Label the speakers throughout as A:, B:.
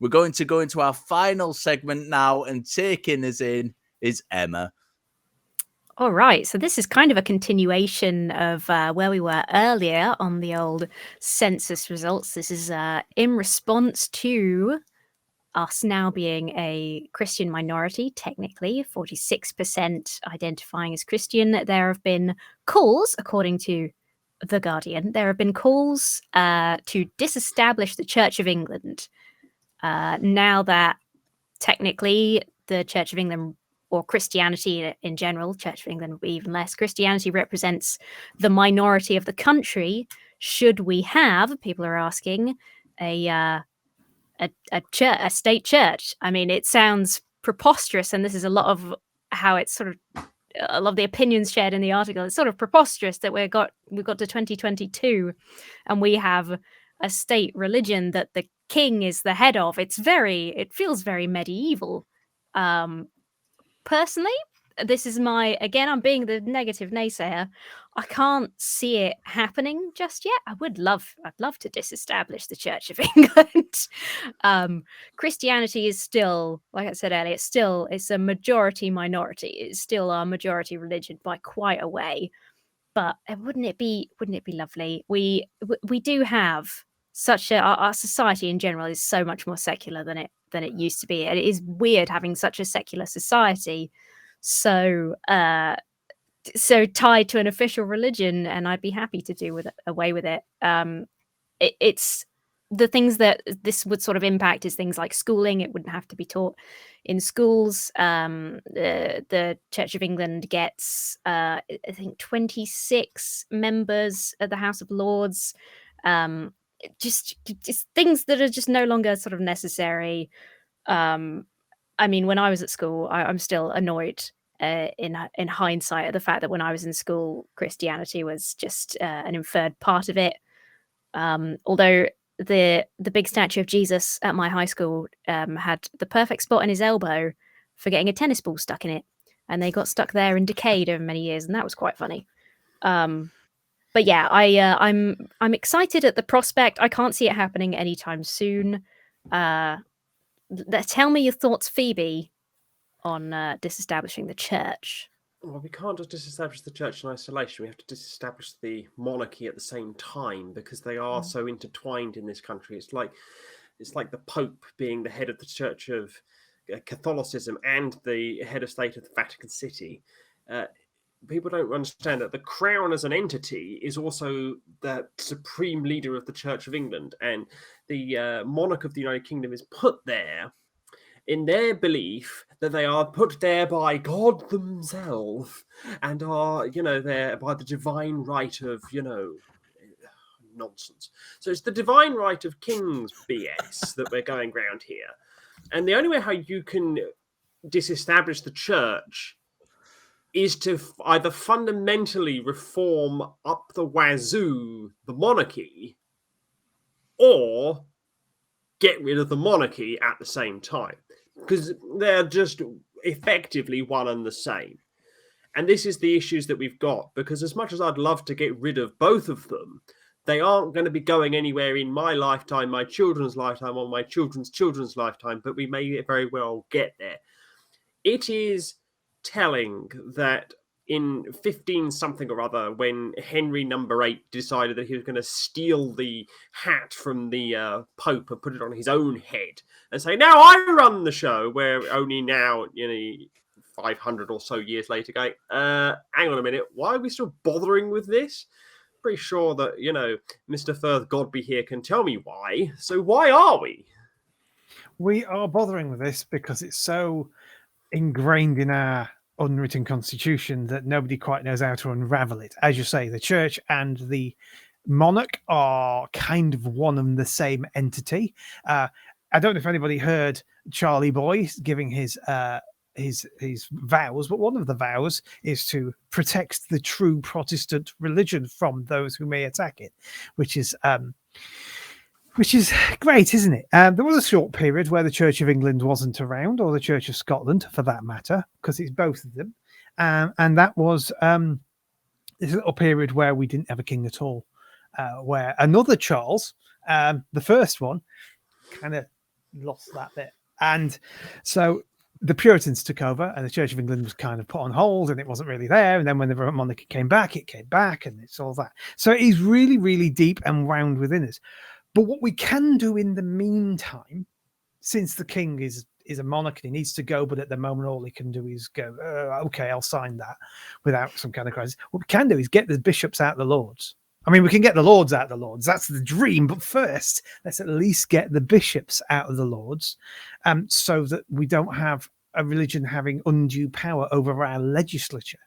A: We're going to go into our final segment now, and taking us in is Emma.
B: All right, so this is kind of a continuation of where we were earlier on the old census results. This is in response to us now being a Christian minority, technically, 46% identifying as Christian. There have been calls, according to The Guardian, there have been calls to disestablish the Church of England. Now that technically the Church of England, or Christianity in general, Church of England would be even less, Christianity represents the minority of the country. Should we have, people are asking, a state church? I mean, it sounds preposterous, and this is a lot of how it's sort of, a lot of the opinions shared in the article. It's sort of preposterous that we've got to 2022 and we have a state religion that the king is the head of. It feels very medieval. Personally, this is I'm being the negative naysayer. I can't see it happening just yet. I'd love to disestablish the Church of England. Christianity is still, like I said earlier, it's a majority minority. It's still our majority religion by quite a way. But wouldn't it be lovely? We do have such our society in general is so much more secular than it used to be. And it is weird having such a secular society so tied to an official religion, and I'd be happy to do away with it. It's the things that this would sort of impact is things like schooling. It wouldn't have to be taught in schools. The Church of England gets I think 26 members at the House of Lords. Just things that are just no longer sort of necessary. I mean, when I was at school, I'm still annoyed in hindsight at the fact that when I was in school, Christianity was just an inferred part of it. Although the big statue of Jesus at my high school had the perfect spot in his elbow for getting a tennis ball stuck in it, and they got stuck there and decayed over many years, and that was quite funny. But yeah, I'm excited at the prospect. I can't see it happening anytime soon. Tell me your thoughts, Phoebe, on disestablishing the church.
C: Well, we can't just disestablish the church in isolation. We have to disestablish the monarchy at the same time, because they are so intertwined in this country. It's like the Pope being the head of the Church of Catholicism and the head of state of the Vatican City. People don't understand that the crown as an entity is also the supreme leader of the Church of England, and the monarch of the United Kingdom is put there in their belief that they are put there by God themselves and are, there by the divine right of, nonsense. So it's the divine right of kings BS that we're going round here. And the only way how you can disestablish the church is to either fundamentally reform up the wazoo the monarchy, or get rid of the monarchy at the same time, because they're just effectively one and the same. And this is the issues that we've got, because as much as I'd love to get rid of both of them, they aren't going to be going anywhere in my lifetime, my children's lifetime, or my children's children's lifetime, but we may very well get there. It is telling that in 15 something or other, when Henry VIII decided that he was going to steal the hat from the Pope and put it on his own head and say, now I run the show, where only now, 500 or so years later, going, hang on a minute, why are we still bothering with this? Pretty sure that, Mr. Firth-Godbehere can tell me why. So why are we?
D: We are bothering with this because it's so ingrained in our unwritten constitution that nobody quite knows how to unravel it. As you say, the church and the monarch are kind of one and the same entity. I don't know if anybody heard Charlie Boy giving his vows, but one of the vows is to protect the true Protestant religion from those who may attack it, which is great, isn't it? There was a short period where the Church of England wasn't around, or the Church of Scotland, for that matter, because it's both of them. And that was this little period where we didn't have a king at all, where another Charles, the first one, kind of lost that bit. And so the Puritans took over, and the Church of England was kind of put on hold, and it wasn't really there. And then when the monarchy came back, it came back, and it's all that. So it is really, really deep and wound within us. But what we can do in the meantime, since the king is a monarch and he needs to go, but at the moment all he can do is go, okay, I'll sign that without some kind of crisis. What we can do is get the bishops out of the Lords. I mean, we can get the Lords out of the Lords. That's the dream. But first, let's at least get the bishops out of the Lords, so that we don't have a religion having undue power over our legislature.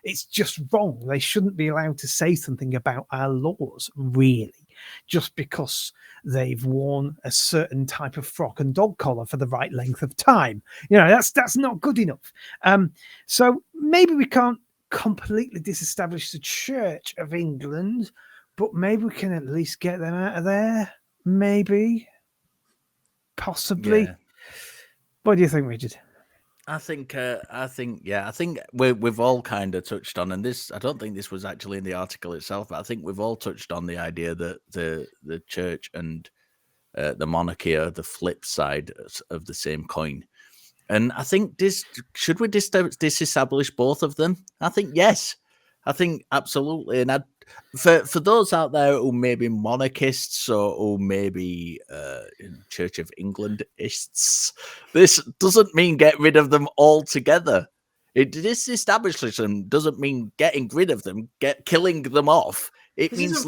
D: It's just wrong. They shouldn't be allowed to say something about our laws, really, just because they've worn a certain type of frock and dog collar for the right length of time. You know, that's not good enough. So maybe we can't completely disestablish the Church of England, but maybe we can at least get them out of there. Maybe, possibly.
A: Yeah.
D: What do you think, Richard?
A: I think we've all kind of touched on, and this, I don't think this was actually in the article itself, but I think we've all touched on the idea that the church and the monarchy are the flip side of the same coin. And I think should we disestablish both of them? I think yes. I think absolutely. And for those out there who may be monarchists or who may be Church of Englandists, this doesn't mean get rid of them altogether. Disestablishing them doesn't mean getting rid of them, killing them off. It means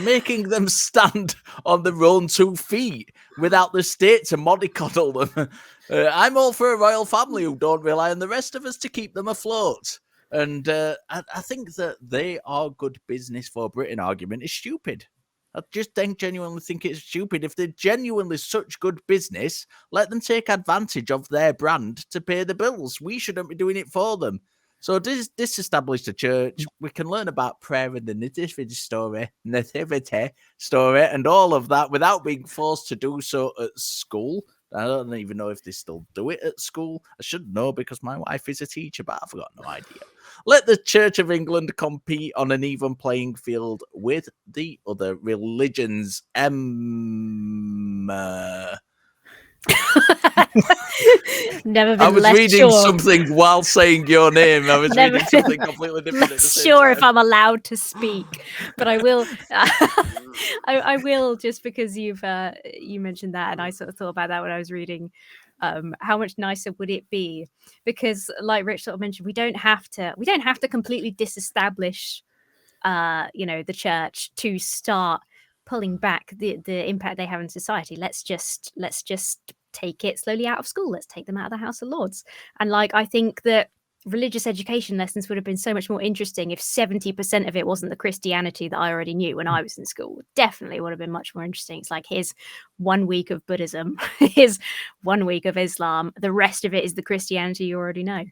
A: making them stand on their own 2 feet without the state to mollycoddle them. I'm all for a royal family who don't rely on the rest of us to keep them afloat. And I think that they are good business for Britain argument is stupid. I just genuinely think it's stupid. If they're genuinely such good business, let them take advantage of their brand to pay the bills. We shouldn't be doing it for them. So disestablish the church. We can learn about prayer and the nativity story, and all of that without being forced to do so at school. I don't even know if they still do it at school. I should know because my wife is a teacher, but I've got no idea. Let the Church of England compete on an even playing field with the other religions.
B: Never been
A: I was
B: less
A: reading
B: sure.
A: something while saying your name. I was reading something completely different.
B: Less sure if I'm allowed to speak, but I will. I will, just because you mentioned that, and I sort of thought about that when I was reading. How much nicer would it be? Because, like Rich sort of mentioned, we don't have to completely disestablish, the church to start pulling back the impact they have in society. Let's just take it slowly out of school. Let's take them out of the House of Lords. And I think that religious education lessons would have been so much more interesting if 70% of it wasn't the Christianity that I already knew when I was in school. Definitely would have been much more interesting. It's like, here's 1 week of Buddhism, here's 1 week of Islam. The rest of it is the Christianity you already know.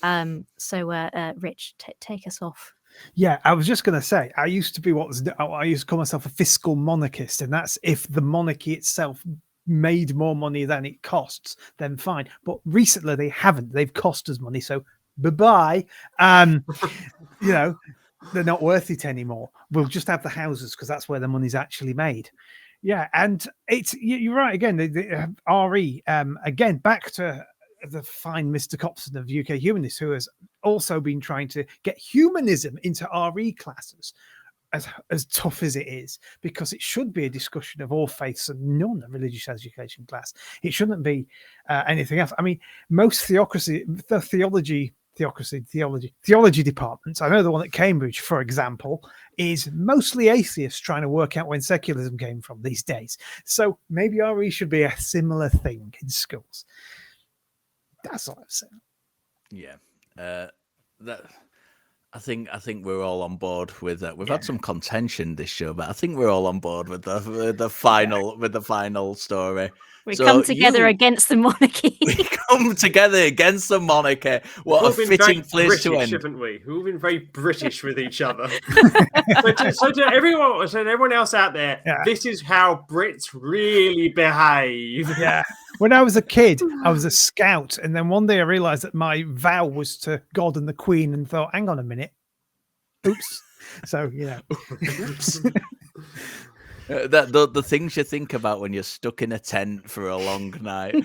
B: Rich, take us off.
D: Yeah, I was just going to say, I used to call myself a fiscal monarchist, and that's if the monarchy itself made more money than it costs, then fine. But recently they haven't. They've cost us money, so bye-bye. They're not worth it anymore. We'll just have the houses because that's where the money's actually made. Yeah, and you're right again. The RE again, back to the fine Mr. Copson of UK Humanists, who has also been trying to get humanism into RE classes, as tough as it is, because it should be a discussion of all faiths and none a religious education class. It shouldn't be anything else. I mean, most theology departments, I know the one at Cambridge, for example, is mostly atheists trying to work out when secularism came from these days. So maybe RE should be a similar thing in schools. That's all I'm saying.
A: Yeah. I think we're all on board with that. We've had some contention this show, but I think we're all on board with the final story.
B: We come together against the monarchy.
A: We come together against the monarchy. What a fitting place to end.
C: Haven't we? We've been very British with each other. so to everyone else out there, This is how Brits really behave.
D: Yeah. When I was a kid, I was a scout, and then one day I realised that my vow was to God and the Queen, and thought, hang on a minute. Oops. So,
C: Oops.
A: That the things you think about when you're stuck in a tent for a long night.